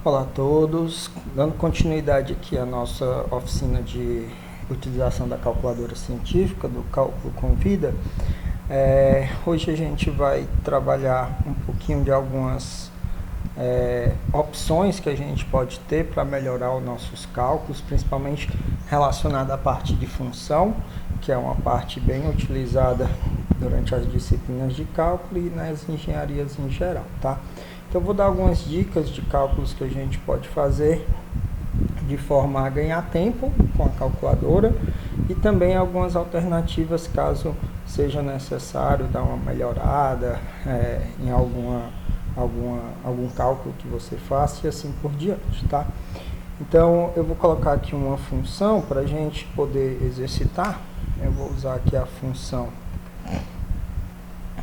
Olá a todos, dando continuidade aqui à nossa oficina de utilização da calculadora científica, do cálculo com vida. Hoje a gente vai trabalhar um pouquinho de algumas opções que a gente pode ter para melhorar os nossos cálculos, principalmente relacionada à parte de função, que é uma parte bem utilizada durante as disciplinas de cálculo e nas engenharias em geral, tá? Então, eu vou dar algumas dicas de cálculos que a gente pode fazer de forma a ganhar tempo com a calculadora e também algumas alternativas caso seja necessário dar uma melhorada em algum cálculo que você faça e assim por diante, tá? Então, eu vou colocar aqui uma função para a gente poder exercitar. Eu vou usar aqui a função,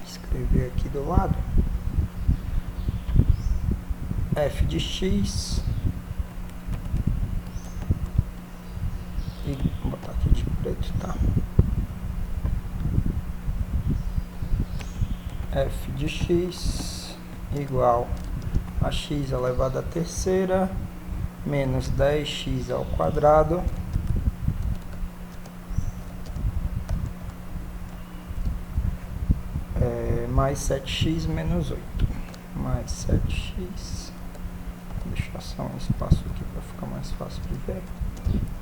escrever aqui do lado, f de x, e vou botar aqui de preto, tá? F de x igual a x elevado à terceira menos 10x ao quadrado mais 7x menos 8. Mais 7x, vou deixar só um espaço aqui para ficar mais fácil de ver,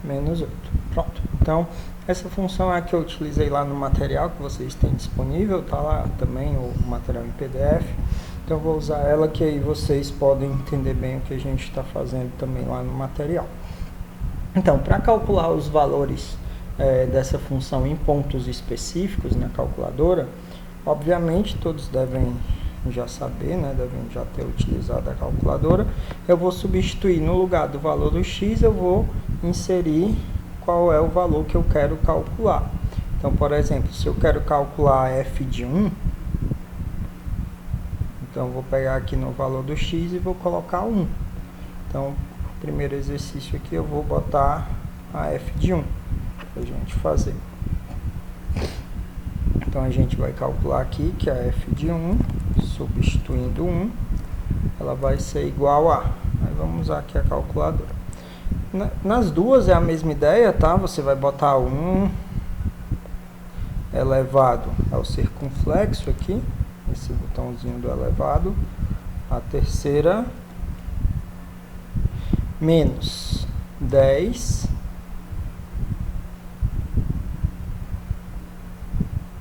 menos 8. Pronto. Então, essa função é a que eu utilizei lá no material que vocês têm disponível, tá lá também o material em PDF. Então, eu vou usar ela que aí vocês podem entender bem o que a gente está fazendo também lá no material. Então, para calcular os valores dessa função em pontos específicos na calculadora, obviamente todos devem já saber, né, devem já ter utilizado a calculadora. Eu vou substituir no lugar do valor do x, eu vou inserir qual é o valor que eu quero calcular. Então, por exemplo, se eu quero calcular f de 1, então eu vou pegar aqui no valor do x e vou colocar 1. Então, o primeiro exercício aqui eu vou botar a f de 1 para a gente fazer. Então, a gente vai calcular aqui que a f de 1, substituindo 1, ela vai ser igual a... Aí vamos usar aqui a calculadora. Nas duas é a mesma ideia, tá? Você vai botar 1 elevado ao circunflexo aqui, esse botãozinho do elevado, a terceira, menos 10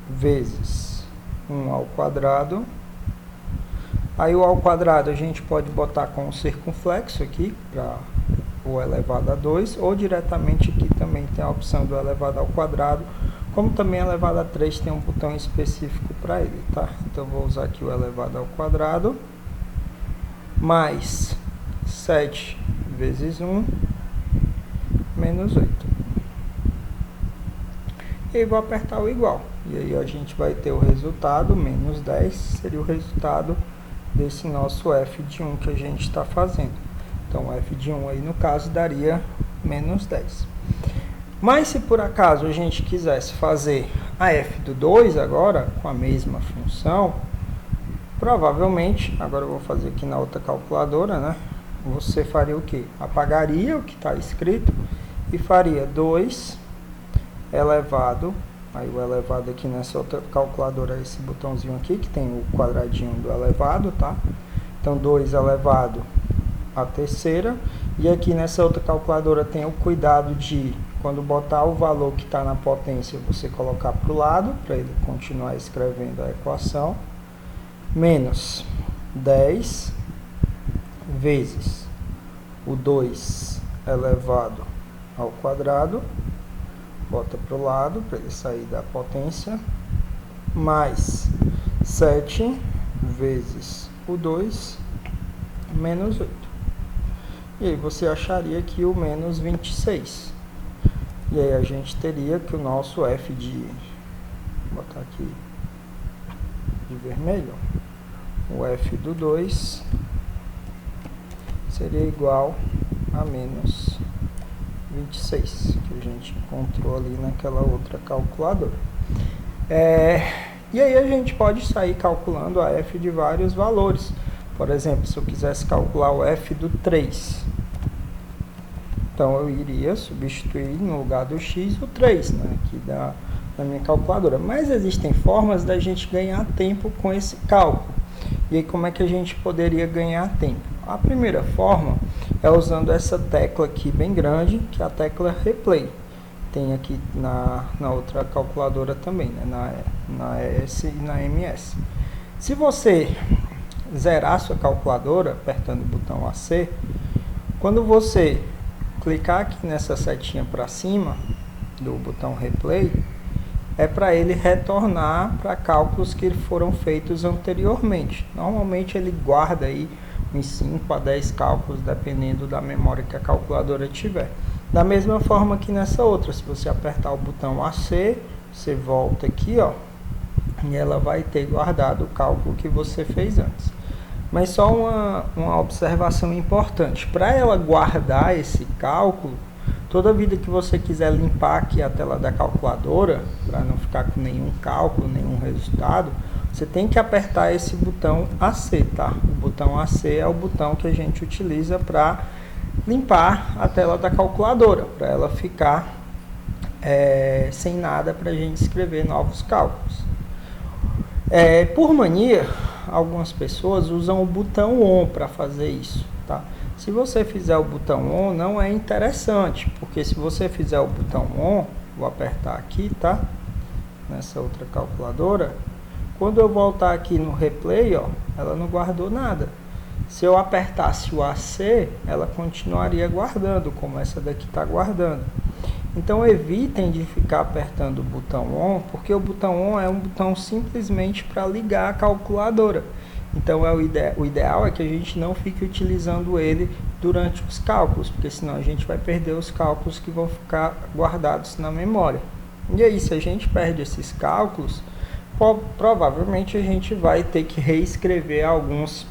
vezes 1 ao quadrado. Aí o ao quadrado a gente pode botar com o circunflexo aqui, para o elevado a 2, ou diretamente aqui também tem a opção do elevado ao quadrado, como também elevado a 3 tem um botão específico para ele, tá? Então eu vou usar aqui o elevado ao quadrado, mais 7 vezes 1, menos 8. E aí vou apertar o igual. E aí a gente vai ter o resultado, menos 10, seria o resultado desse nosso f de 1 que a gente está fazendo. Então, o f de 1 aí, no caso, daria menos 10. Mas, se por acaso a gente quisesse fazer a f do 2 agora, com a mesma função, provavelmente, agora eu vou fazer aqui na outra calculadora, né? Você faria o quê? Apagaria o que está escrito e faria 2 elevado, aí o elevado aqui nessa outra calculadora, esse botãozinho aqui, que tem o quadradinho do elevado, tá? Então, 2 elevado à terceira, e aqui nessa outra calculadora tem o cuidado de, quando botar o valor que está na potência, você colocar para o lado, para ele continuar escrevendo a equação, menos 10 vezes o 2 elevado ao quadrado, bota para o lado, para ele sair da potência, mais 7 vezes o 2, menos 8. E aí você acharia aqui o menos 26. E aí a gente teria que o nosso f de... Vou botar aqui de vermelho. O f do 2 seria igual a menos 26, que a gente encontrou ali naquela outra calculadora. E aí a gente pode sair calculando a f de vários valores. Por exemplo, se eu quisesse calcular o f do 3, então eu iria substituir no lugar do x o 3, né, aqui da minha calculadora. Mas existem formas da gente ganhar tempo com esse cálculo. E aí como é que a gente poderia ganhar tempo? A primeira forma é usando essa tecla aqui bem grande, que é a tecla replay. Tem aqui na outra calculadora também, né, na ES e na MS. Se você zerar sua calculadora apertando o botão AC, quando você clicar aqui nessa setinha para cima do botão replay, é para ele retornar para cálculos que foram feitos anteriormente. Normalmente ele guarda aí uns 5 a 10 cálculos, dependendo da memória que a calculadora tiver. Da mesma forma que nessa outra, se você apertar o botão AC, você volta aqui, ó, e ela vai ter guardado o cálculo que você fez antes. Mas só uma observação importante, para ela guardar esse cálculo, toda vida que você quiser limpar aqui a tela da calculadora, para não ficar com nenhum cálculo, nenhum resultado, você tem que apertar esse botão AC, tá? O botão AC é o botão que a gente utiliza para limpar a tela da calculadora, para ela ficar sem nada para a gente escrever novos cálculos. Por mania, algumas pessoas usam o botão ON para fazer isso, tá? Se você fizer o botão ON, não é interessante, porque se você fizer o botão ON, vou apertar aqui, tá? Nessa outra calculadora, quando eu voltar aqui no replay, ó, ela não guardou nada. Se eu apertasse o AC, ela continuaria guardando, como essa daqui está guardando. Então evitem de ficar apertando o botão ON, porque o botão ON é um botão simplesmente para ligar a calculadora. Então o ideal é que a gente não fique utilizando ele durante os cálculos, porque senão a gente vai perder os cálculos que vão ficar guardados na memória. E aí, se a gente perde esses cálculos, provavelmente a gente vai ter que reescrever alguns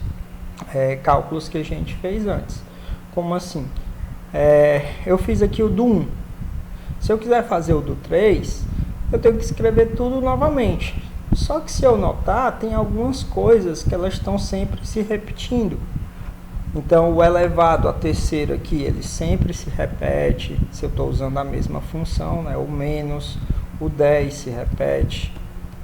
cálculos que a gente fez antes. Como assim? Eu fiz aqui o do 1. Se eu quiser fazer o do 3, eu tenho que escrever tudo novamente. Só que se eu notar, tem algumas coisas que elas estão sempre se repetindo. Então, o elevado a terceiro aqui, ele sempre se repete, se eu estou usando a mesma função, né? O menos, o 10 se repete,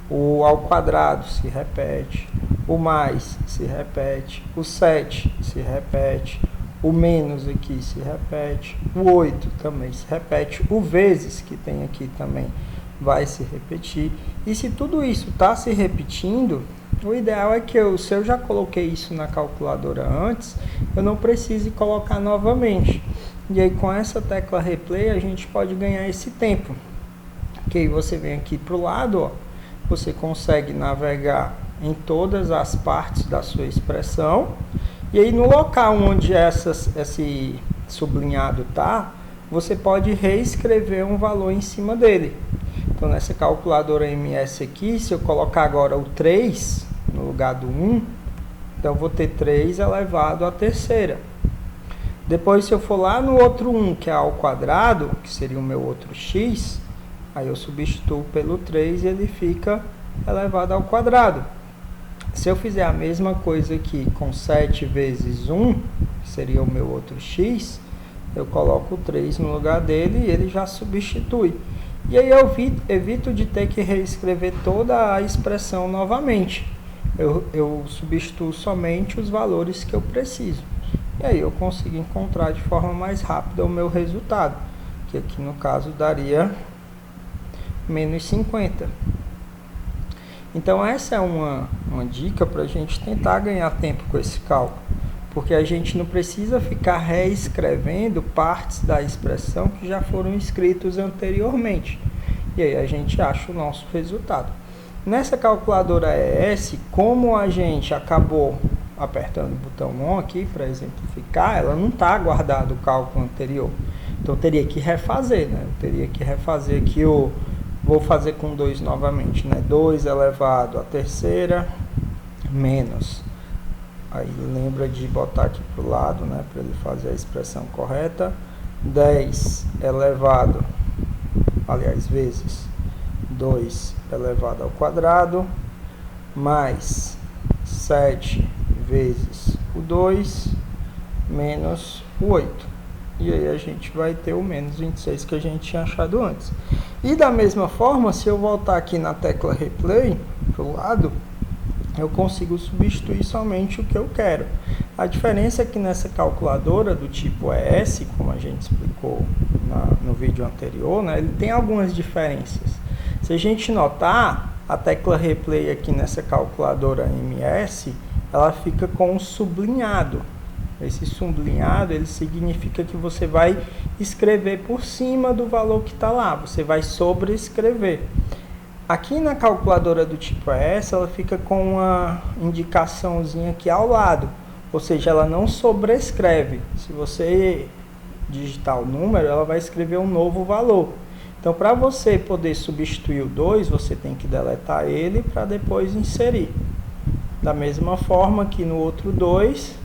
o ao quadrado se repete, o mais se repete, o 7 se repete, o menos aqui se repete, o 8 também se repete, o vezes que tem aqui também vai se repetir. E se tudo isso está se repetindo, o ideal é que se eu já coloquei isso na calculadora antes, eu não precise colocar novamente. E aí com essa tecla replay a gente pode ganhar esse tempo. Que aí você vem aqui para o lado, ó, você consegue navegar em todas as partes da sua expressão. E aí no local onde esse sublinhado está, você pode reescrever um valor em cima dele. Então nessa calculadora MS aqui, se eu colocar agora o 3 no lugar do 1, então eu vou ter 3 elevado à terceira. Depois, se eu for lá no outro 1, que é ao quadrado, que seria o meu outro x, aí eu substituo pelo 3 e ele fica elevado ao quadrado. Se eu fizer a mesma coisa aqui com 7 vezes 1, que seria o meu outro x, eu coloco o 3 no lugar dele e ele já substitui. E aí eu evito de ter que reescrever toda a expressão novamente. Eu substituo somente os valores que eu preciso. E aí eu consigo encontrar de forma mais rápida o meu resultado, que aqui no caso daria menos 50. Então essa é uma dica para a gente tentar ganhar tempo com esse cálculo, porque a gente não precisa ficar reescrevendo partes da expressão que já foram escritos anteriormente. E aí a gente acha o nosso resultado. Nessa calculadora ES, como a gente acabou apertando o botão ON aqui para exemplificar, ela não está guardado o cálculo anterior. Então eu teria que refazer, né? Eu teria que refazer aqui vou fazer com 2 novamente, né? 2 elevado à terceira menos. Aí lembra de botar aqui para o lado, né? Para ele fazer a expressão correta. 10 elevado, aliás, vezes 2 elevado ao quadrado, mais 7 vezes o 2 menos o 8. E aí a gente vai ter o menos 26 que a gente tinha achado antes. E da mesma forma, se eu voltar aqui na tecla Replay, para o lado, eu consigo substituir somente o que eu quero. A diferença é que nessa calculadora do tipo ES, como a gente explicou no vídeo anterior, né, ele tem algumas diferenças. Se a gente notar, a tecla Replay aqui nessa calculadora MS, ela fica com um sublinhado. Esse sublinhado, ele significa que você vai escrever por cima do valor que está lá, você vai sobrescrever. Aqui na calculadora do tipo ES, ela fica com uma indicaçãozinha aqui ao lado, ou seja, ela não sobrescreve. Se você digitar o número, ela vai escrever um novo valor. Então, para você poder substituir o 2, você tem que deletar ele para depois inserir. Da mesma forma que no outro 2,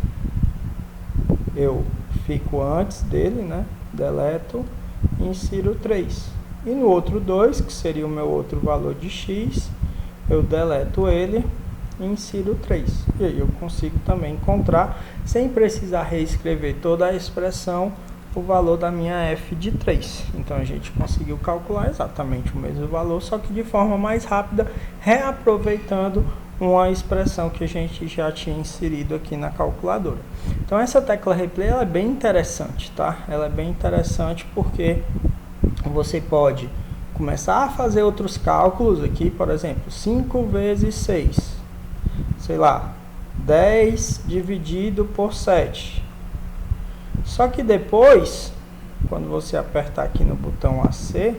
eu fico antes dele, né? Deleto e insiro 3. E no outro 2, que seria o meu outro valor de x, eu deleto ele e insiro 3. E aí eu consigo também encontrar, sem precisar reescrever toda a expressão, o valor da minha f de 3. Então a gente conseguiu calcular exatamente o mesmo valor, só que de forma mais rápida, reaproveitando uma expressão que a gente já tinha inserido aqui na calculadora. Então essa tecla Replay ela é bem interessante, tá? Ela é bem interessante porque você pode começar a fazer outros cálculos aqui, por exemplo, 5 vezes 6, sei lá, 10 dividido por 7. Só que depois, quando você apertar aqui no botão AC,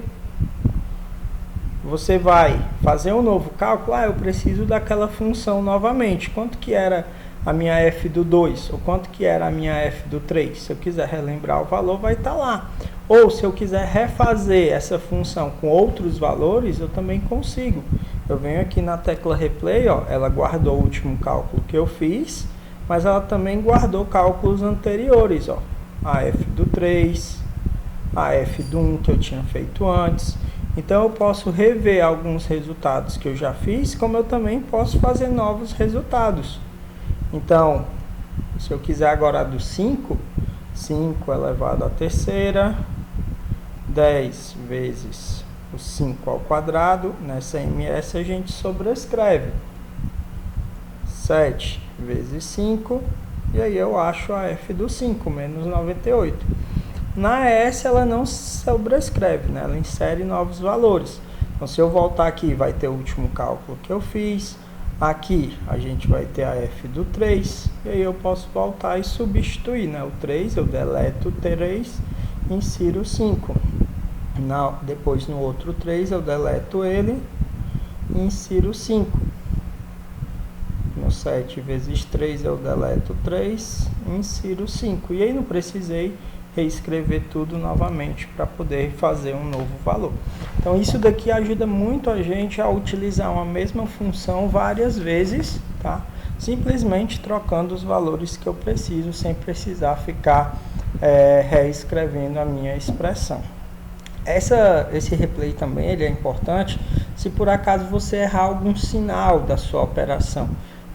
você vai fazer um novo cálculo. Eu preciso daquela função novamente. Quanto que era a minha f do 2? Ou quanto que era a minha f do 3? Se eu quiser relembrar o valor, vai estar lá. Ou se eu quiser refazer essa função com outros valores, eu também consigo. Eu venho aqui na tecla Replay, ó, ela guardou o último cálculo que eu fiz, mas ela também guardou cálculos anteriores, ó. A f do 3, a f do 1 que eu tinha feito antes. Então eu posso rever alguns resultados que eu já fiz, como eu também posso fazer novos resultados. Então, se eu quiser agora do 5, 5 elevado à terceira, 10 vezes o 5 ao quadrado, nessa MS a gente sobrescreve. 7 vezes 5, e aí eu acho a f do 5, menos 98. Na ES ela não sobrescreve, né? Ela insere novos valores. Então se eu voltar aqui, vai ter o último cálculo que eu fiz. Aqui a gente vai ter a f do 3. E aí eu posso voltar e substituir, né? O 3, eu deleto o 3, insiro 5. Depois no outro 3 eu deleto ele e insiro 5. No 7 vezes 3 eu deleto 3, insiro 5. E aí não precisei reescrever tudo novamente para poder fazer um novo valor. Então isso daqui ajuda muito a gente a utilizar uma mesma função várias vezes, tá? Simplesmente trocando os valores que eu preciso, sem precisar ficar reescrevendo a minha expressão. Esse replay também ele é importante se por acaso você errar algum sinal da sua operação.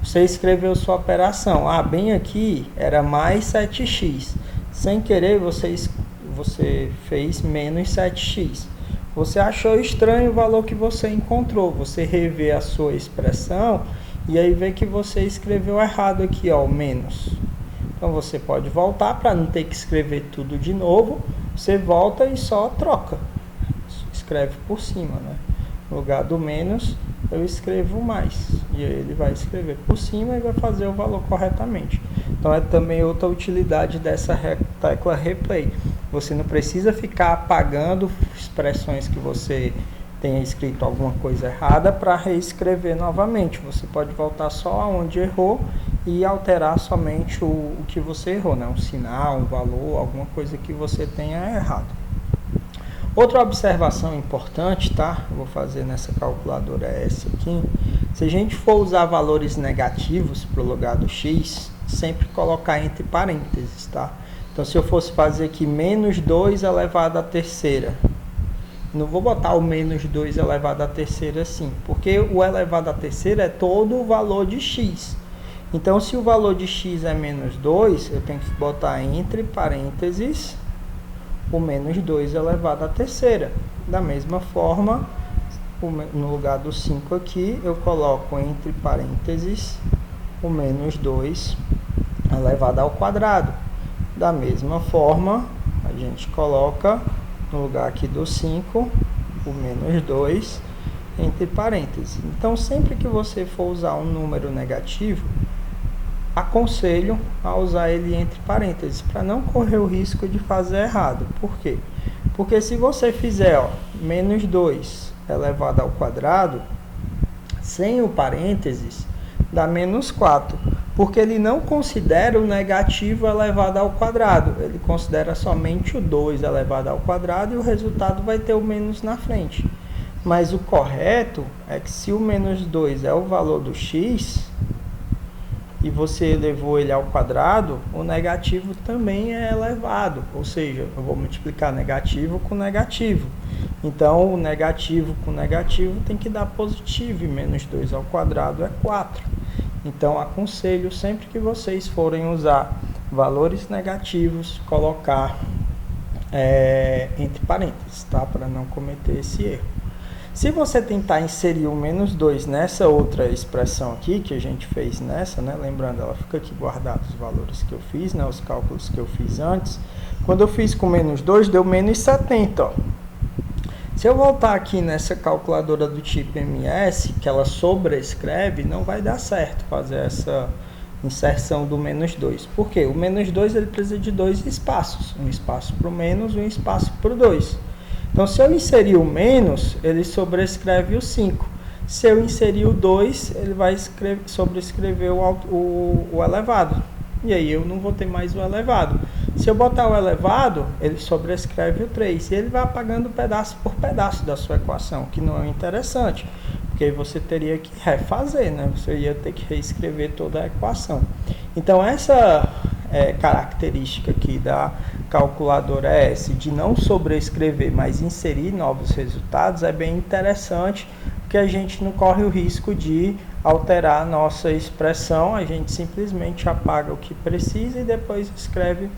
Você escreveu sua operação, bem aqui era mais 7x. Sem querer, você fez menos 7x. Você achou estranho o valor que você encontrou. Você revê a sua expressão e aí vê que você escreveu errado aqui, ó, o menos. Então você pode voltar para não ter que escrever tudo de novo. Você volta e só troca. Escreve por cima, né? No lugar do menos, eu escrevo mais. E aí ele vai escrever por cima e vai fazer o valor corretamente. Então é também outra utilidade dessa tecla Replay. Você não precisa ficar apagando expressões que você tenha escrito alguma coisa errada para reescrever novamente. Você pode voltar só aonde errou e alterar somente o que você errou, né? Um sinal, um valor, alguma coisa que você tenha errado. Outra observação importante, tá? Eu vou fazer nessa calculadora S aqui. Se a gente for usar valores negativos para o lugar do x, sempre colocar entre parênteses, tá? Então, se eu fosse fazer aqui menos 2 elevado à terceira, não vou botar o menos 2 elevado à terceira assim, porque o elevado à terceira é todo o valor de x. Então, se o valor de x é menos 2, eu tenho que botar entre parênteses o menos 2 elevado à terceira. Da mesma forma, no lugar do 5 aqui, eu coloco entre parênteses o menos 2 elevado ao quadrado. Da mesma forma, a gente coloca no lugar aqui do 5 o menos 2 entre parênteses. Então, sempre que você for usar um número negativo, aconselho a usar ele entre parênteses, para não correr o risco de fazer errado. Por quê? Porque se você fizer menos 2 elevado ao quadrado, sem o parênteses, dá menos 4. Porque ele não considera o negativo elevado ao quadrado. Ele considera somente o 2 elevado ao quadrado e o resultado vai ter o menos na frente. Mas o correto é que se o menos 2 é o valor do x, e você elevou ele ao quadrado, o negativo também é elevado. Ou seja, eu vou multiplicar negativo com negativo. Então, o negativo com negativo tem que dar positivo, e menos 2 ao quadrado é 4. Então, aconselho sempre que vocês forem usar valores negativos, colocar entre parênteses, tá? Para não cometer esse erro. Se você tentar inserir o menos 2 nessa outra expressão aqui, que a gente fez nessa, né? Lembrando, ela fica aqui guardada os valores que eu fiz, né? Os cálculos que eu fiz antes. Quando eu fiz com menos 2, deu menos 70, ó. Se eu voltar aqui nessa calculadora do tipo MS, que ela sobrescreve, não vai dar certo fazer essa inserção do menos 2. Por quê? O menos 2 ele precisa de dois espaços. Um espaço para o menos e um espaço para o 2. Então, se eu inserir o menos, ele sobrescreve o 5. Se eu inserir o 2, ele vai sobrescrever o elevado. E aí eu não vou ter mais o elevado. Se eu botar o elevado, ele sobrescreve o 3. E ele vai apagando pedaço por pedaço da sua equação, que não é interessante. Porque aí você teria que refazer, né? Você ia ter que reescrever toda a equação. Então, essa característica aqui da calculadora S de não sobrescrever, mas inserir novos resultados é bem interessante, porque a gente não corre o risco de alterar a nossa expressão, a gente simplesmente apaga o que precisa e depois escreve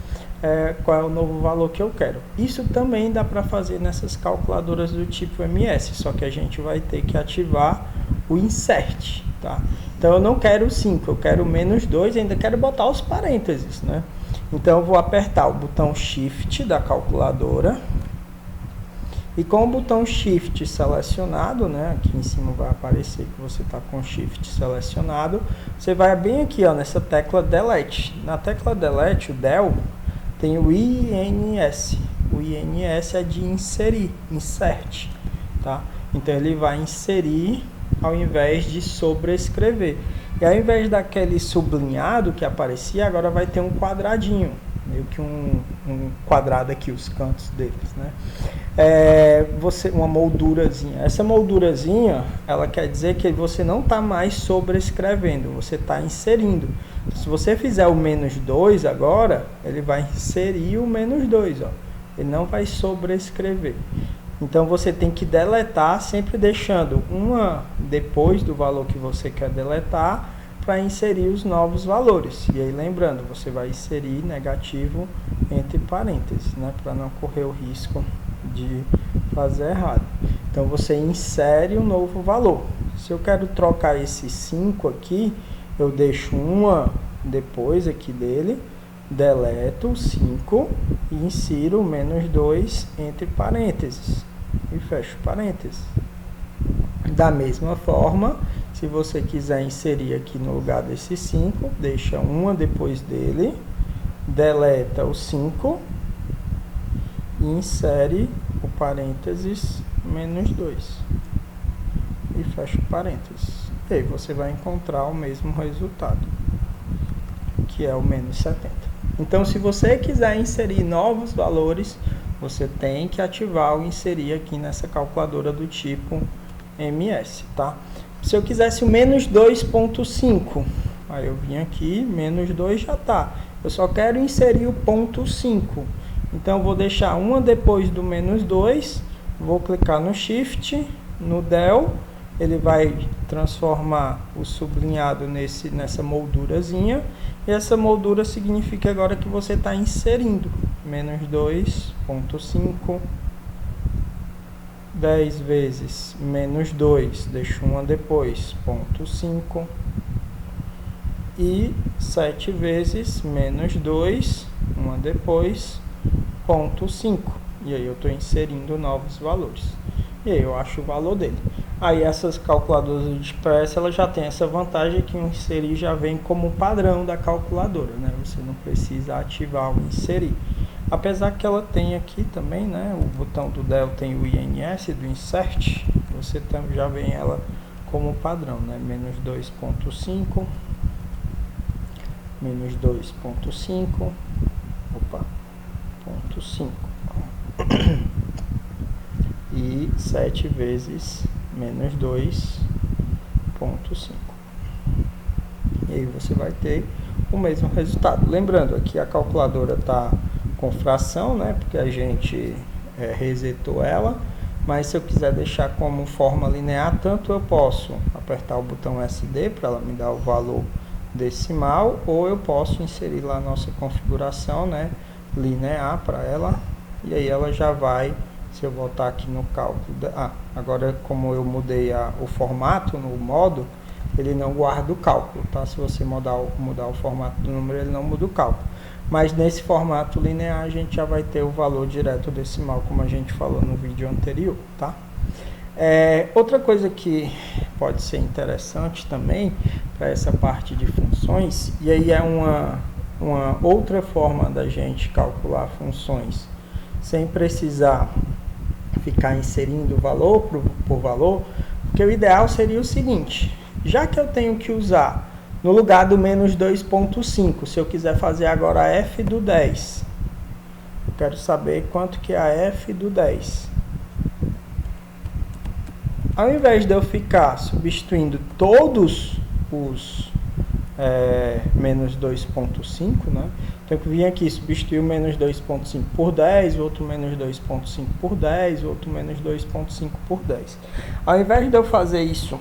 qual é o novo valor que eu quero. Isso também dá para fazer nessas calculadoras do tipo MS, só que a gente vai ter que ativar o insert, tá? Então eu não quero 5, eu quero menos 2 e ainda quero botar os parênteses, né? Então eu vou apertar o botão Shift da calculadora e com o botão Shift selecionado, né, aqui em cima vai aparecer que você está com o Shift selecionado, você vai bem aqui, ó, nessa tecla Delete. Na tecla Delete, o Del, tem o INS. O INS é de inserir, insert, tá? Então ele vai inserir ao invés de sobrescrever. E ao invés daquele sublinhado que aparecia, agora vai ter um quadradinho, meio que um quadrado aqui, os cantos deles, né? Uma moldurazinha. Essa moldurazinha, ela quer dizer que você não está mais sobrescrevendo, você está inserindo. Se você fizer o menos 2 agora, ele vai inserir o menos 2, ó. Ele não vai sobrescrever. Então você tem que deletar, sempre deixando uma depois do valor que você quer deletar, para inserir os novos valores. E aí lembrando, você vai inserir negativo entre parênteses, né, para não correr o risco de fazer errado. Então você insere um novo valor. Se eu quero trocar esse 5 aqui, eu deixo uma depois aqui dele, deleto o 5 e insiro o menos 2 entre parênteses e fecho parênteses. Da mesma forma, se você quiser inserir aqui no lugar desse 5, deixa uma depois dele, deleta o 5 e insere o parênteses menos 2 e fecha o parênteses. E aí você vai encontrar o mesmo resultado, que é o menos 70. Então, se você quiser inserir novos valores, você tem que ativar o inserir aqui nessa calculadora do tipo MS, tá? Se eu quisesse o menos 2.5, aí eu vim aqui, menos 2 já tá. Eu só quero inserir o ponto 5. Então, eu vou deixar uma depois do menos 2, vou clicar no Shift, no Del, ele vai transformar o sublinhado nessa moldurazinha, e essa moldura significa agora que você está inserindo menos 2,5, 10 vezes menos 2, deixo uma depois, 0,5, e 7 vezes menos 2, uma depois, 0,5. E aí eu estou inserindo novos valores. E aí eu acho o valor dele. Aí essas calculadoras de Express, ela já tem essa vantagem que o inserir já vem como padrão da calculadora, né? Você não precisa ativar o inserir. Apesar que ela tem aqui também, né? O botão do Del tem o INS do Insert, você já vem ela como padrão, né? Menos 2,5, menos 2,5, opa, 0,5. E 7 vezes menos 2,5. E aí você vai ter o mesmo resultado. Lembrando, aqui a calculadora está com fração, né? Porque a gente resetou ela. Mas se eu quiser deixar como forma linear, tanto eu posso apertar o botão SD para ela me dar o valor decimal, ou eu posso inserir lá a nossa configuração, né? Linear para ela. E aí ela já vai, se eu voltar aqui no cálculo, agora como eu mudei o formato no modo, ele não guarda o cálculo, tá? Se você mudar o formato do número, ele não muda o cálculo. Mas nesse formato linear, a gente já vai ter o valor direto decimal, como a gente falou no vídeo anterior, tá? Outra coisa que pode ser interessante também, para essa parte de funções, e aí é uma outra forma da gente calcular funções, sem precisar ficar inserindo valor por valor, porque o ideal seria o seguinte: já que eu tenho que usar no lugar do menos 2,5, se eu quiser fazer agora a f do 10, eu quero saber quanto que é a f do 10. Ao invés de eu ficar substituindo todos os menos 2,5, né? Então eu vim aqui substituir o menos 2,5 por 10, outro menos 2,5 por 10, outro menos 2,5 por 10. Ao invés de eu fazer isso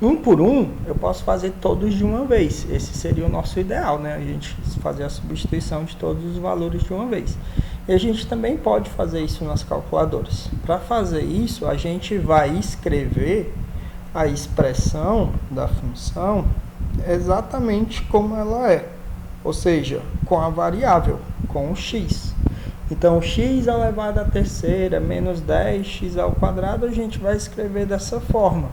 um por um, eu posso fazer todos de uma vez. Esse seria o nosso ideal, né? A gente fazer a substituição de todos os valores de uma vez. E a gente também pode fazer isso nas calculadoras. Para fazer isso, a gente vai escrever a expressão da função exatamente como ela é, ou seja, com a variável, com o x. Então, x elevado à terceira menos 10x ao quadrado, a gente vai escrever dessa forma.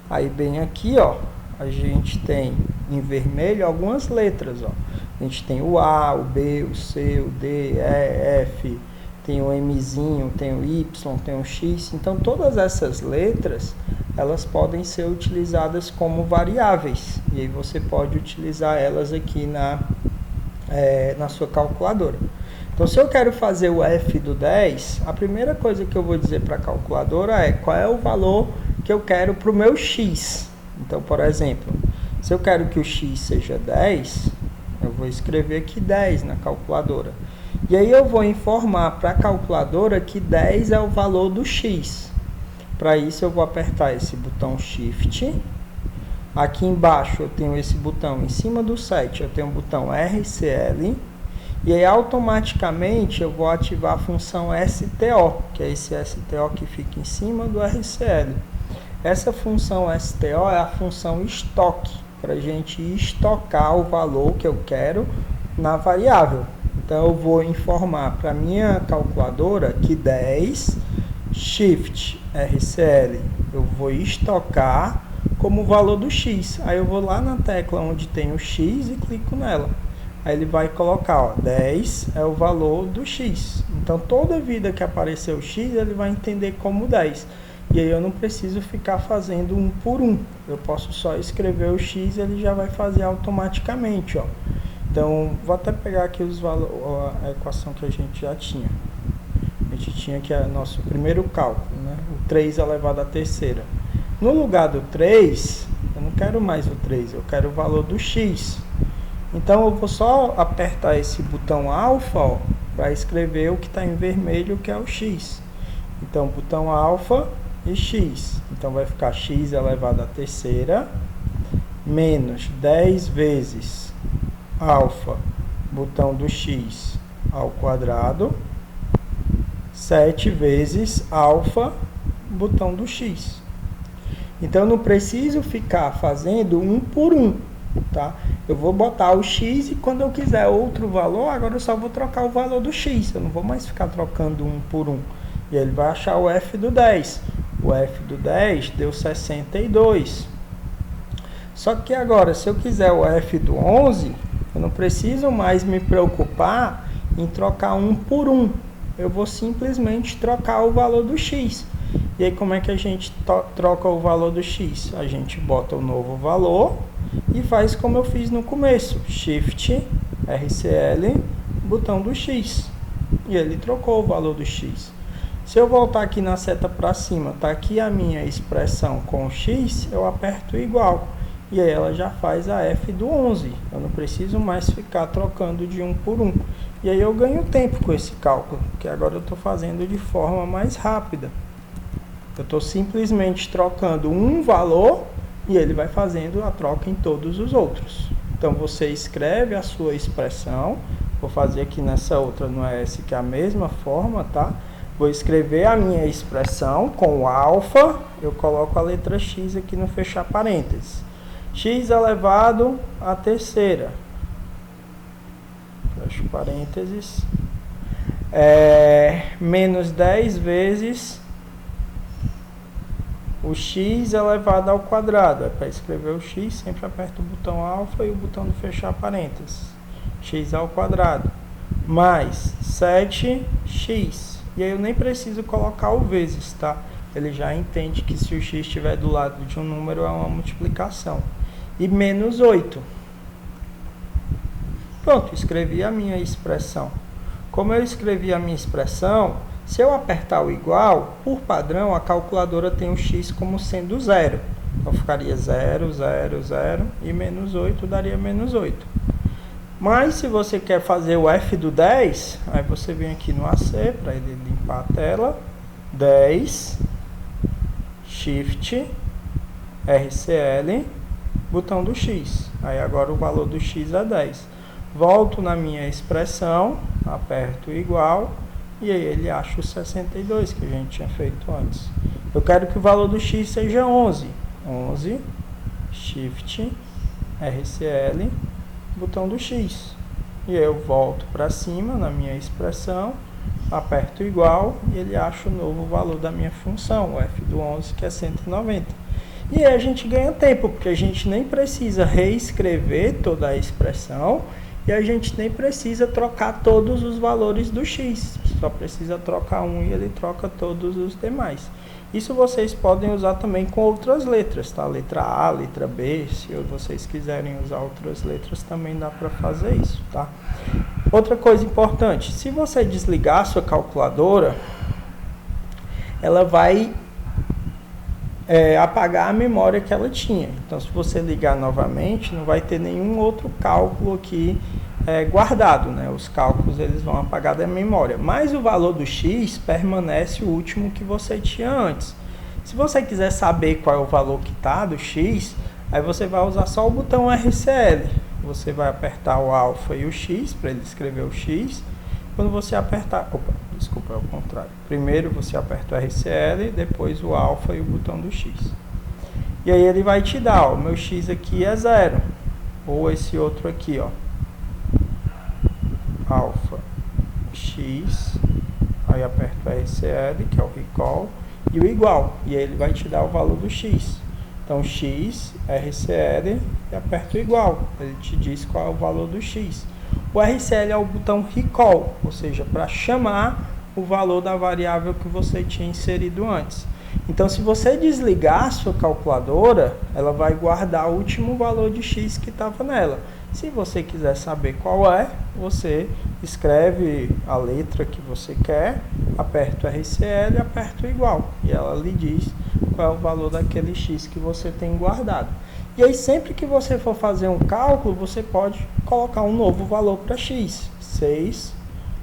Aí, bem aqui, ó, a gente tem em vermelho algumas letras, ó. A gente tem o A, o B, o C, o D, E, F, tem o Mzinho, tem o Y, tem o X. Então, todas essas letras, elas podem ser utilizadas como variáveis. E aí você pode utilizar elas aqui na sua calculadora. Então, se eu quero fazer o f do 10, a primeira coisa que eu vou dizer para a calculadora é qual é o valor que eu quero para o meu x. Então, por exemplo, se eu quero que o x seja 10, eu vou escrever aqui 10 na calculadora. E aí eu vou informar para a calculadora que 10 é o valor do x. Para isso eu vou apertar esse botão Shift. Aqui embaixo eu tenho esse botão, em cima do 7 eu tenho o botão RCL. E aí automaticamente eu vou ativar a função STO, que é esse STO que fica em cima do RCL. Essa função STO é a função estoque, para a gente estocar o valor que eu quero na variável. Então eu vou informar para a minha calculadora que 10 Shift RCL eu vou estocar como valor do x. Aí eu vou lá na tecla onde tem o x e clico nela. Aí ele vai colocar, ó, 10 é o valor do x. Então toda vida que aparecer o x, ele vai entender como 10. E aí eu não preciso ficar fazendo um por um. Eu posso só escrever o x e ele já vai fazer automaticamente, ó. Então, vou até pegar aqui a equação que a gente já tinha. A gente tinha aqui o nosso primeiro cálculo, né? O 3 elevado à terceira. No lugar do 3, eu não quero mais o 3, eu quero o valor do x. Então, eu vou só apertar esse botão alfa para escrever o que está em vermelho, que é o x. Então, botão alfa, e x. Então vai ficar x elevado à terceira menos 10 vezes alfa, botão do x ao quadrado, 7 vezes alfa, botão do x. Então, eu não preciso ficar fazendo um por um, tá? Eu vou botar o x e quando eu quiser outro valor, agora eu só vou trocar o valor do x. Eu não vou mais ficar trocando um por um. E ele vai achar o f do 10. O f do 10 deu 62. Só que agora, se eu quiser o f do 11, eu não preciso mais me preocupar em trocar um por um. Eu vou simplesmente trocar o valor do x. E aí, como é que a gente troca o valor do x? A gente bota o novo valor e faz como eu fiz no começo. Shift, RCL, botão do x. E ele trocou o valor do x. Se eu voltar aqui na seta para cima, tá aqui a minha expressão com o x, eu aperto igual. E aí ela já faz a f do 11. Eu não preciso mais ficar trocando de um por um. E aí eu ganho tempo com esse cálculo, porque agora eu estou fazendo de forma mais rápida. Eu estou simplesmente trocando um valor e ele vai fazendo a troca em todos os outros. Então você escreve a sua expressão. Vou fazer aqui nessa outra no ES que é a mesma forma, tá? Vou escrever a minha expressão com o alfa. Eu coloco a letra x aqui no fechar parênteses. X elevado à terceira. Fecho parênteses. Menos 10 vezes o x elevado ao quadrado. Para escrever o x, sempre aperto o botão alfa e o botão de fechar parênteses. X ao quadrado. Mais 7x. E aí eu nem preciso colocar o vezes, tá? Ele já entende que se o x estiver do lado de um número, é uma multiplicação. E menos 8. Pronto, escrevi a minha expressão. Como eu escrevi a minha expressão, se eu apertar o igual, por padrão, a calculadora tem o x como sendo 0. Então, ficaria 0, 0, 0 e menos 8 daria menos 8. Mas, se você quer fazer o f do 10, aí você vem aqui no AC, para ele limpar a tela, 10, Shift, RCL, botão do x. Aí agora o valor do x é 10. Volto na minha expressão, aperto igual, e aí ele acha o 62 que a gente tinha feito antes. Eu quero que o valor do x seja 11. 11, Shift, RCL, botão do x. E aí eu volto para cima na minha expressão, aperto igual, e ele acha o novo valor da minha função, o f do 11, que é 190. E aí a gente ganha tempo, porque a gente nem precisa reescrever toda a expressão, e a gente nem precisa trocar todos os valores do x. Só precisa trocar um e ele troca todos os demais. Isso vocês podem usar também com outras letras, tá? Letra A, letra B, se vocês quiserem usar outras letras também dá para fazer isso, tá? Outra coisa importante, se você desligar a sua calculadora, ela vai apagar a memória que ela tinha. Então, se você ligar novamente, não vai ter nenhum outro cálculo aqui guardado, né? Os cálculos eles vão apagar da memória, mas o valor do x permanece o último que você tinha antes. Se você quiser saber qual é o valor que está do x, aí você vai usar só o botão RCL. Você vai apertar o alfa e o x para ele escrever o x. Quando você apertar, desculpa, é o contrário. Primeiro você aperta o RCL, depois o alfa e o botão do x. E aí ele vai te dar, ó, o meu x aqui é 0, ou esse outro aqui, ó, alfa x, aí aperto o RCL, que é o recall, e o igual, e aí ele vai te dar o valor do x. Então x, RCL, e aperto o igual, ele te diz qual é o valor do x. O RCL é o botão recall, ou seja, para chamar o valor da variável que você tinha inserido antes. Então, se você desligar a sua calculadora, ela vai guardar o último valor de x que estava nela. Se você quiser saber qual é, você escreve a letra que você quer, aperta o RCL e aperta o igual. E ela lhe diz qual é o valor daquele x que você tem guardado. E aí, sempre que você for fazer um cálculo, você pode colocar um novo valor para x. 6,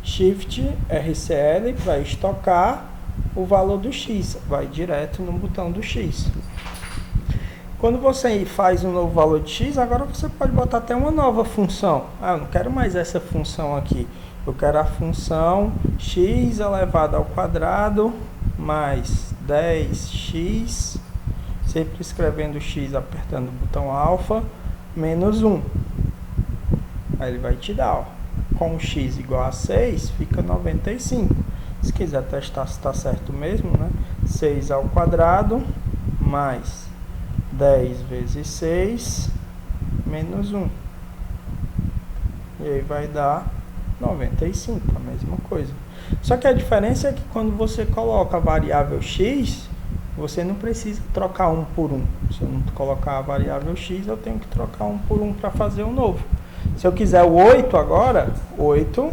Shift, RCL para estocar, o valor do x, vai direto no botão do x. Quando você faz um novo valor de x, agora você pode botar até uma nova função. Ah, eu não quero mais essa função aqui. Eu quero a função x elevado ao quadrado mais 10x, sempre escrevendo x apertando o botão alfa, menos 1. Aí ele vai te dar, ó, com x igual a 6, fica 95. Se quiser testar se está certo mesmo, né? 6 ao quadrado mais 10 vezes 6 menos 1. E aí vai dar 95, a mesma coisa. Só que a diferença é que quando você coloca a variável x, você não precisa trocar 1 por 1. Se eu não colocar a variável x, eu tenho que trocar 1 por 1 para fazer o novo. Se eu quiser o 8 agora, 8,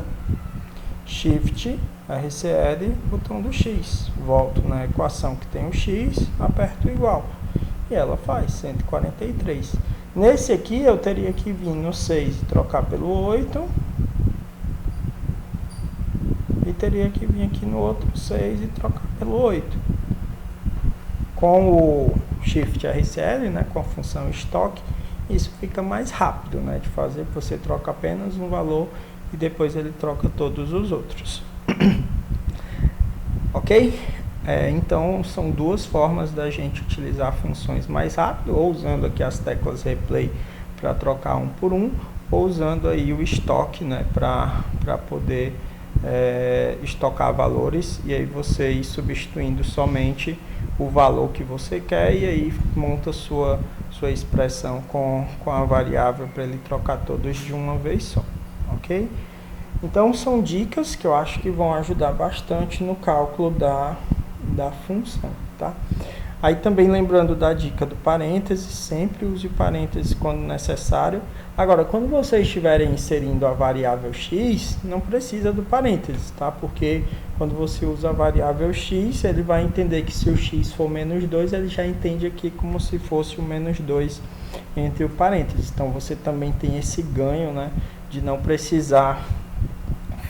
Shift, RCL, botão do x. Volto na equação que tem o x, aperto igual. E ela faz 143. Nesse aqui, eu teria que vir no 6 e trocar pelo 8. E teria que vir aqui no outro 6 e trocar pelo 8. Com o Shift RCL, né, com a função estoque, isso fica mais rápido, né, de fazer. Você troca apenas um valor e depois ele troca todos os outros. Ok? Então, são duas formas da gente utilizar funções mais rápido, ou usando aqui as teclas replay para trocar 1 por 1, ou usando aí o estoque, né, para poder estocar valores, e aí você ir substituindo somente o valor que você quer, e aí monta sua expressão com a variável para ele trocar todos de uma vez só, ok? Então são dicas que eu acho que vão ajudar bastante no cálculo da função, tá? Aí também lembrando da dica do parênteses, sempre use parênteses quando necessário. Agora, quando vocês estiverem inserindo a variável x, não precisa do parênteses, tá? Porque quando você usa a variável x, ele vai entender que se o x for menos 2, ele já entende aqui como se fosse o menos 2 entre o parênteses. Então, você também tem esse ganho, né, de não precisar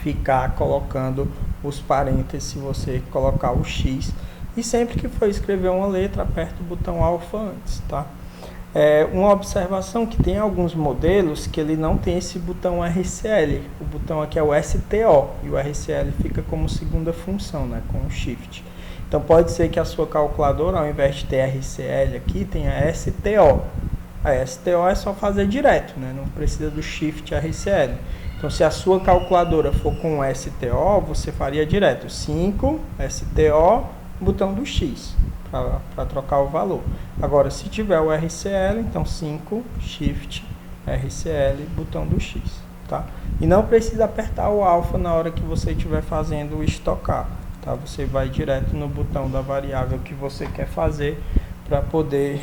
ficar colocando os parênteses se você colocar o x. E sempre que for escrever uma letra, aperta o botão alfa antes, tá? Uma observação que tem alguns modelos que ele não tem esse botão RCL. O botão aqui é o STO e o RCL fica como segunda função, né, com o Shift. Então pode ser que a sua calculadora, ao invés de ter RCL aqui, tenha STO. A STO é só fazer direto, né, não precisa do Shift RCL. Então se a sua calculadora for com STO, você faria direto 5 STO, botão do X, para trocar o valor. Agora, se tiver o RCL, então 5, Shift, RCL, botão do X, tá? E não precisa apertar o alfa na hora que você estiver fazendo o estocar, tá? Você vai direto no botão da variável que você quer fazer para poder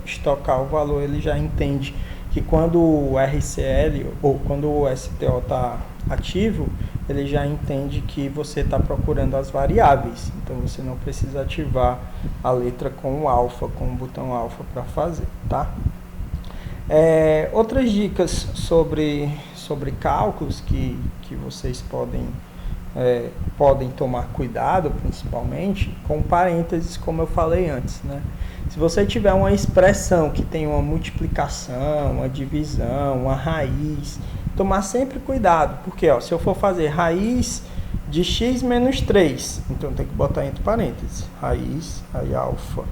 estocar o valor. Ele já entende que quando o RCL ou quando o STO está ativo, ele já entende que você está procurando as variáveis. Então você não precisa ativar a letra com o alfa, com o botão alfa para fazer, tá? Outras dicas sobre cálculos que vocês podem tomar cuidado, principalmente com parênteses, como eu falei antes, né? Se você tiver uma expressão que tem uma multiplicação, uma divisão, uma raiz, tomar sempre cuidado, porque ó, se eu for fazer raiz de x menos 3, então tem que botar entre parênteses, raiz, aí alfa,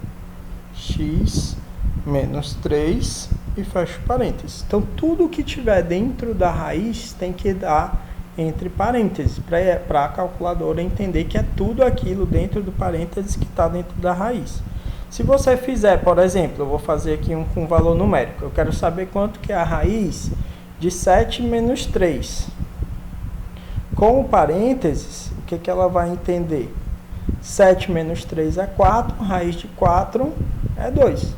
x menos 3 e fecho parênteses. Então tudo que tiver dentro da raiz tem que dar entre parênteses, para a calculadora entender que é tudo aquilo dentro do parênteses que está dentro da raiz. Se você fizer, por exemplo, eu vou fazer aqui com valor numérico, eu quero saber quanto que é a raiz de 7 menos 3. Com o parênteses, o que ela vai entender? 7 menos 3 é 4, raiz de 4 é 2.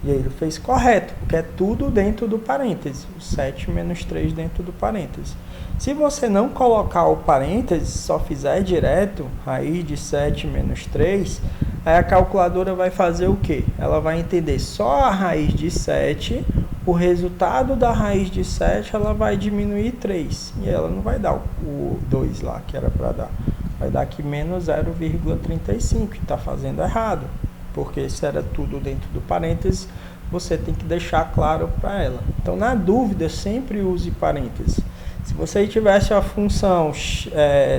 E aí ele fez correto, porque é tudo dentro do parênteses. O 7 menos 3 dentro do parênteses. Se você não colocar o parênteses, só fizer direto, raiz de 7 menos 3, aí a calculadora vai fazer o quê? Ela vai entender só a raiz de 7, o resultado da raiz de 7 ela vai diminuir 3. E ela não vai dar o 2 lá que era para dar. vai dar aqui menos 0,35, e está fazendo errado, porque se era tudo dentro do parênteses, você tem que deixar claro para ela. Então, na dúvida, sempre use parênteses. Se você tivesse a função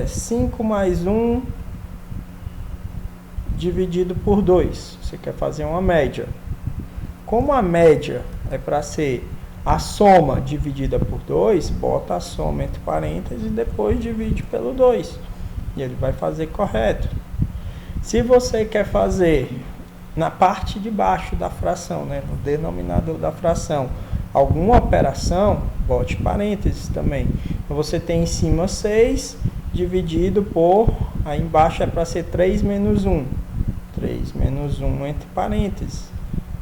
5 mais 1 dividido por 2, você quer fazer uma média. Como a média é para ser a soma dividida por 2, bota a soma entre parênteses e depois divide pelo 2. E ele vai fazer correto. Se você quer fazer na parte de baixo da fração, né, no denominador da fração, alguma operação, bote parênteses também. Então você tem em cima 6 dividido por, aí embaixo é para ser 3 menos 1. 3 menos 1 entre parênteses.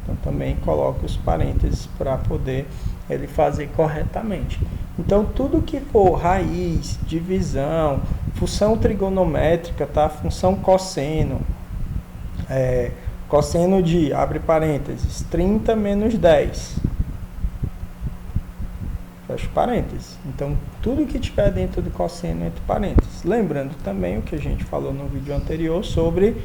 Então também coloque os parênteses para poder ele fazer corretamente. Então tudo que for raiz, divisão, função trigonométrica, tá? Função cosseno, cosseno de, abre parênteses, 30 menos 10. Fecha parênteses. Então tudo que tiver dentro do cosseno entre parênteses. Lembrando também o que a gente falou no vídeo anterior sobre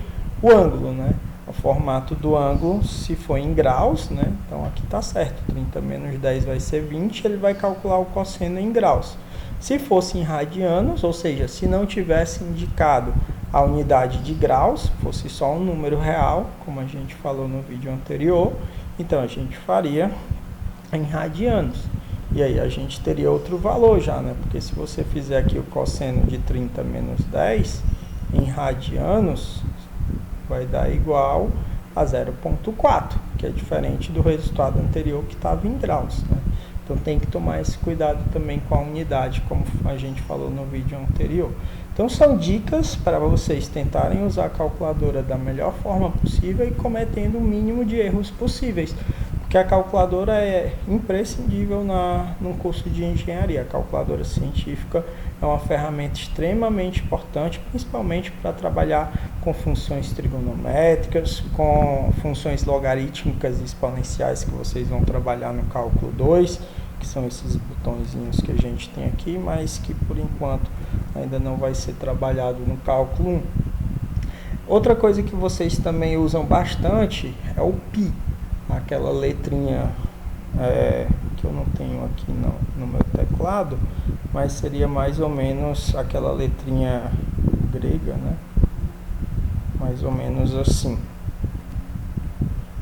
o ângulo, né? O formato do ângulo, se for em graus, né? Então aqui está certo, 30 menos 10 vai ser 20, ele vai calcular o cosseno em graus. Se fosse em radianos, ou seja, se não tivesse indicado a unidade de graus, fosse só um número real, como a gente falou no vídeo anterior, então a gente faria em radianos. E aí a gente teria outro valor já, né? Porque se você fizer aqui o cosseno de 30 menos 10 em radianos, vai dar igual a 0,4, que é diferente do resultado anterior que estava em graus, né? Então tem que tomar esse cuidado também com a unidade, como a gente falou no vídeo anterior. Então são dicas para vocês tentarem usar a calculadora da melhor forma possível e cometendo o mínimo de erros possíveis. Porque a calculadora é imprescindível num curso de engenharia. A calculadora científica é uma ferramenta extremamente importante, principalmente para trabalhar com funções trigonométricas, com funções logarítmicas e exponenciais que vocês vão trabalhar no cálculo 2, que são esses botõezinhos que a gente tem aqui, mas que por enquanto ainda não vai ser trabalhado no cálculo 1. Outra coisa que vocês também usam bastante é o π. Aquela letrinha que eu não tenho aqui no meu teclado, mas seria mais ou menos aquela letrinha grega, né? Mais ou menos assim,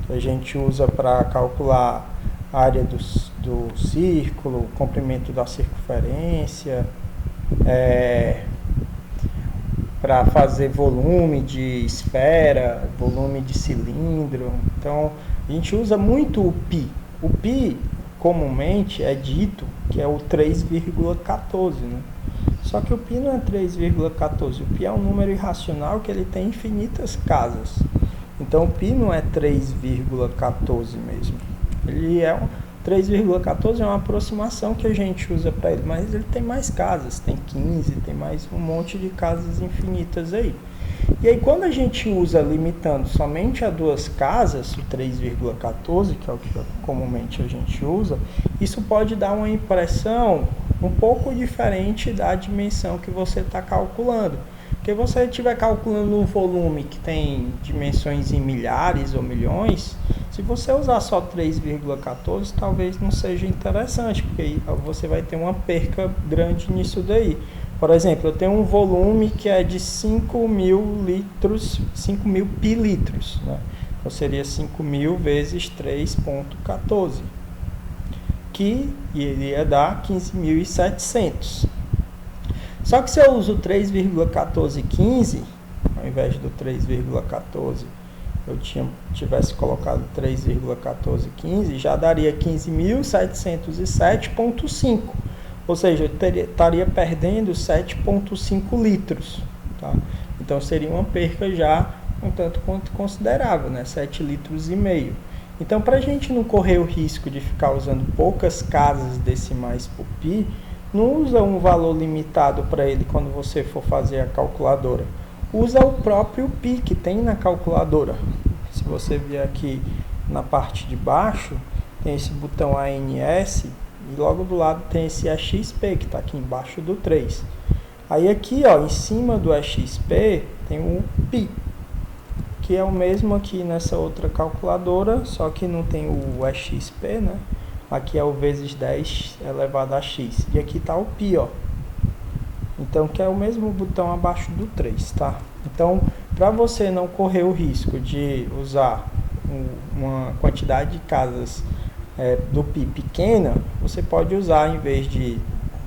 que a gente usa para calcular a área do círculo, o comprimento da circunferência, para fazer volume de esfera, volume de cilindro. Então a gente usa muito o π. O π comumente é dito que é o 3,14, né? Só que o π não é 3,14, o π é um número irracional que ele tem infinitas casas. Então o π não é 3,14 mesmo. Ele é 3,14 é uma aproximação que a gente usa para ele, mas ele tem mais casas, tem 15, tem mais um monte de casas infinitas aí. E aí quando a gente usa limitando somente a duas casas, o 3,14, que é o que comumente a gente usa, isso pode dar uma impressão um pouco diferente da dimensão que você está calculando. Porque você estiver calculando um volume que tem dimensões em milhares ou milhões, se você usar só 3,14, talvez não seja interessante, porque aí você vai ter uma perca grande nisso daí. Por exemplo, eu tenho um volume que é de 5.000 litros, 5.000 pilitros, né? Então seria 5.000 vezes 3,14, que iria dar 15.700. Só que se eu uso 3,1415, ao invés do 3,14, eu tivesse colocado 3,1415, já daria 15.707,5. Ou seja, eu estaria perdendo 7,5 litros. Tá? Então seria uma perca já um tanto quanto considerável, né? 7,5 litros. Então, para a gente não correr o risco de ficar usando poucas casas decimais por π, não usa um valor limitado para ele quando você for fazer a calculadora. Usa o próprio π que tem na calculadora. Se você vier aqui na parte de baixo, tem esse botão ANS e logo do lado tem esse AXP que está aqui embaixo do 3. Aí aqui, ó, em cima do EXP tem o π, que é o mesmo aqui nessa outra calculadora, só que não tem o EXP, né? Aqui é o vezes 10 elevado a x. E aqui está o π, ó. Então, que é o mesmo botão abaixo do 3, tá? Então, para você não correr o risco de usar uma quantidade de casas do π pequena, você pode usar, em vez de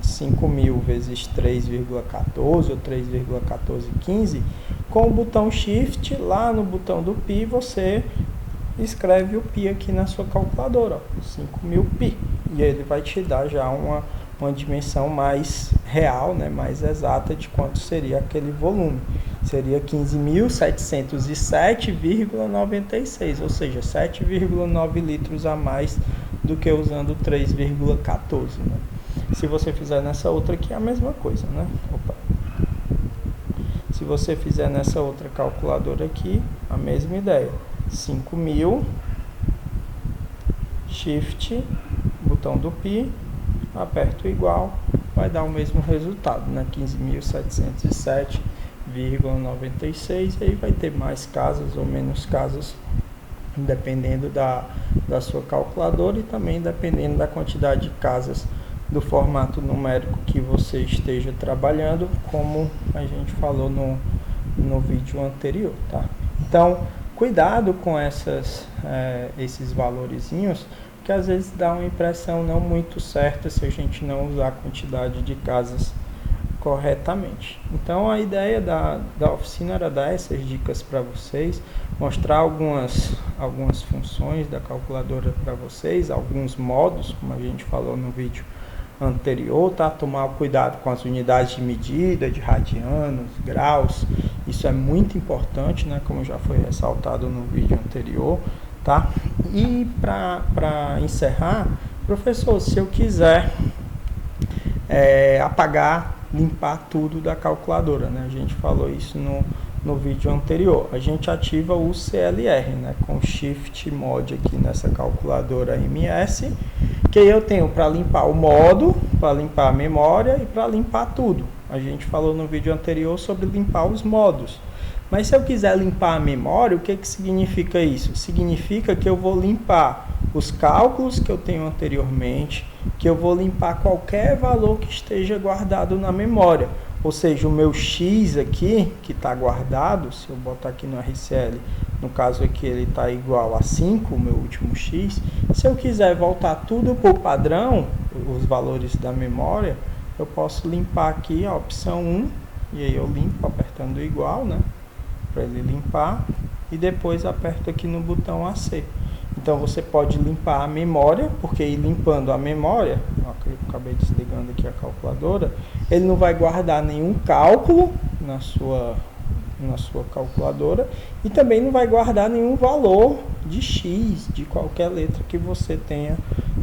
5.000 vezes 3,14 ou 3,1415, com o botão Shift, lá no botão do π, você escreve o π aqui na sua calculadora, 5.000 π, e ele vai te dar já uma dimensão mais real, né, mais exata de quanto seria aquele volume. Seria 15.707,96, ou seja, 7,9 litros a mais do que usando 3,14, né? Se você fizer nessa outra aqui, é a mesma coisa, né? Opa. Se você fizer nessa outra calculadora aqui, a mesma ideia. 5.000, Shift, botão do π, aperto igual, vai dar o mesmo resultado, né? 15.707,96, e aí vai ter mais casas ou menos casas, dependendo da sua calculadora e também dependendo da quantidade de casas do formato numérico que você esteja trabalhando, como a gente falou no vídeo anterior, tá? Então, cuidado com esses valorizinhos, que às vezes dá uma impressão não muito certa se a gente não usar a quantidade de casas corretamente. Então, a ideia da oficina era dar essas dicas para vocês, mostrar algumas funções da calculadora para vocês, alguns modos, como a gente falou no vídeo anterior, tá? Tomar cuidado com as unidades de medida, de radianos, graus, isso é muito importante, né? Como já foi ressaltado no vídeo anterior, tá? E para encerrar, professor, se eu quiser apagar, limpar tudo da calculadora, né? A gente falou isso no vídeo anterior. A gente ativa o CLR, né? Com Shift Mod aqui nessa calculadora MS, que eu tenho para limpar o modo, para limpar a memória e para limpar tudo. A gente falou no vídeo anterior sobre limpar os modos. Mas se eu quiser limpar a memória, o que significa isso? Significa que eu vou limpar os cálculos que eu tenho anteriormente, que eu vou limpar qualquer valor que esteja guardado na memória. Ou seja, o meu X aqui, que está guardado, se eu botar aqui no RCL, no caso aqui ele está igual a 5, o meu último X. Se eu quiser voltar tudo para o padrão, os valores da memória, eu posso limpar aqui a opção 1, e aí eu limpo apertando igual, né? Para ele limpar, e depois aperto aqui no botão AC. Então você pode limpar a memória, porque ir limpando a memória, ó, eu acabei desligando aqui a calculadora, ele não vai guardar nenhum cálculo na sua calculadora e também não vai guardar nenhum valor de X, de qualquer letra que você tenha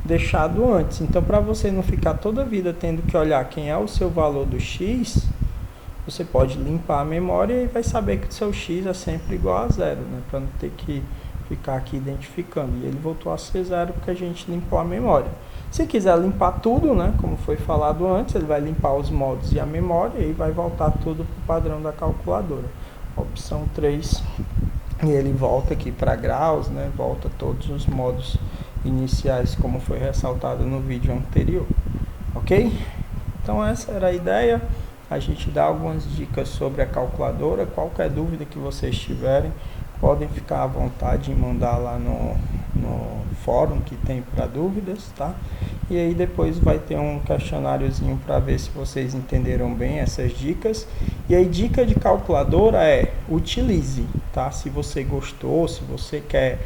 deixado antes. Então, para você não ficar toda a vida tendo que olhar quem é o seu valor do X, você pode limpar a memória e vai saber que o seu X é sempre igual a 0, né? Para não ter que ficar aqui identificando. E ele voltou a ser 0 porque a gente limpou a memória. Se quiser limpar tudo, né? Como foi falado antes, ele vai limpar os modos e a memória e vai voltar tudo para o padrão da calculadora. Opção 3, e ele volta aqui para graus, né? Volta todos os modos iniciais, como foi ressaltado no vídeo anterior. Ok? Então essa era a ideia. A gente dá algumas dicas sobre a calculadora. Qualquer dúvida que vocês tiverem, podem ficar à vontade em mandar lá no fórum que tem para dúvidas, tá? E aí depois vai ter um questionáriozinho para ver se vocês entenderam bem essas dicas. E aí dica de calculadora é: utilize, tá? Se você gostou, se você quer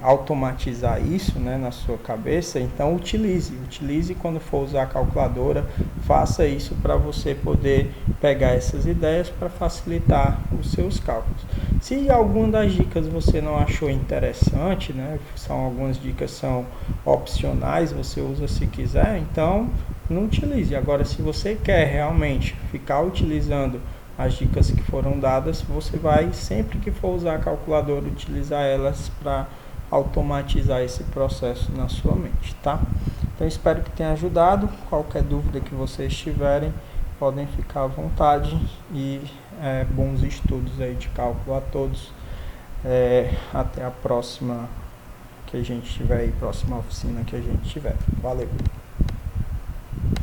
automatizar isso, né, na sua cabeça, então utilize quando for usar a calculadora, faça isso para você poder pegar essas ideias para facilitar os seus cálculos. Se alguma das dicas você não achou interessante, né, algumas dicas são opcionais, você usa se quiser, então não utilize. Agora, se você quer realmente ficar utilizando as dicas que foram dadas, você vai, sempre que for usar a calculadora, utilizar elas para automatizar esse processo na sua mente, tá? Então espero que tenha ajudado. Qualquer dúvida que vocês tiverem, podem ficar à vontade e bons estudos aí de cálculo a todos. Até a próxima que a gente tiver aí, próxima oficina que a gente tiver. Valeu!